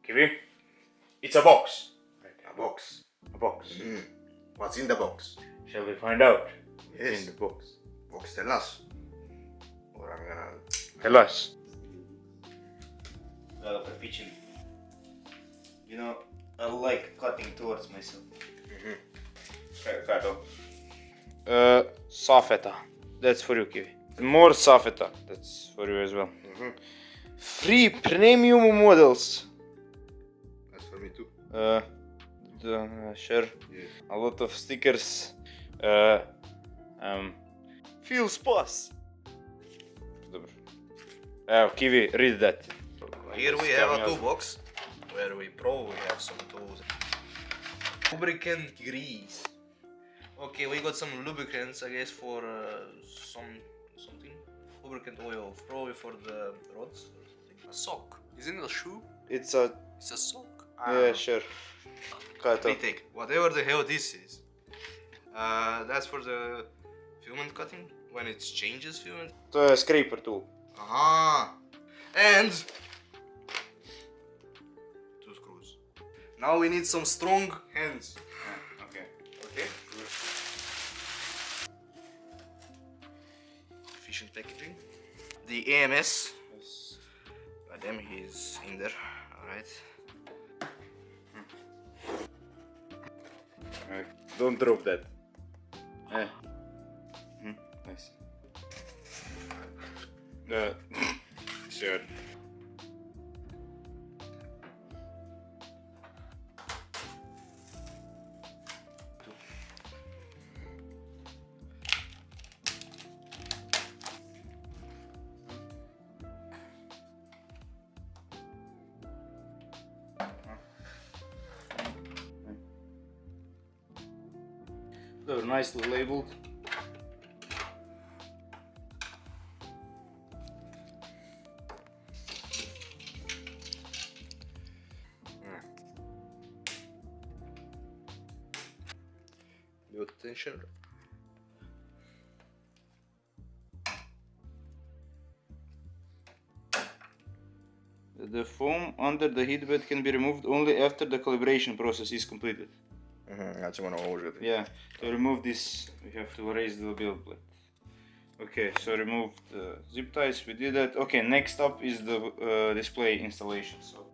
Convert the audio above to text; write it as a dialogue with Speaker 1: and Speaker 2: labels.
Speaker 1: Kiwi? It's a box.
Speaker 2: A box.
Speaker 1: A box.
Speaker 2: What's in the box?
Speaker 1: Shall we find out?
Speaker 2: Yes.
Speaker 1: What's in the box.
Speaker 2: Box, tell us. Or I'm gonna...
Speaker 1: Tell us.
Speaker 3: Well, perpetually. You know, I like cutting towards myself.
Speaker 1: Kato. Safeta. That's for you, Kiwi. More Safeta. That's for you as well. Free premium models.
Speaker 2: That's for me too.
Speaker 1: Sure.
Speaker 2: Yes.
Speaker 1: A lot of stickers. Feels pass. Dobro. Evo, Kiwi, read that.
Speaker 2: Here we have a toolbox where we probably have some tools. Lubricant grease. Okay, we got some lubricants, I guess, for something. Lubricant oil, probably for the rods or something. A sock. Isn't it a shoe?
Speaker 1: It's a
Speaker 2: sock.
Speaker 1: yeah, sure. Kato.
Speaker 2: Retake. Whatever the hell this is. That's for the filament cutting when it changes filament.
Speaker 1: To je scraper tool.
Speaker 2: Aha! And two screws. Now we need some strong hands.
Speaker 1: Okay.
Speaker 2: Okay. Efficient packaging. The AMS.
Speaker 1: Yes.
Speaker 2: Goddamn, he's in there. Alright.
Speaker 1: Don't drop that. Nice. Sure. They're nicely labeled.
Speaker 2: Good tension.
Speaker 1: The foam under the heatbed can be removed only after the calibration process is completed.
Speaker 2: Znači ono užiti.
Speaker 1: Yeah, to remove this we have to raise the build plate. Okay, so remove the zip ties, we did that. Okay, next up is the display installation. So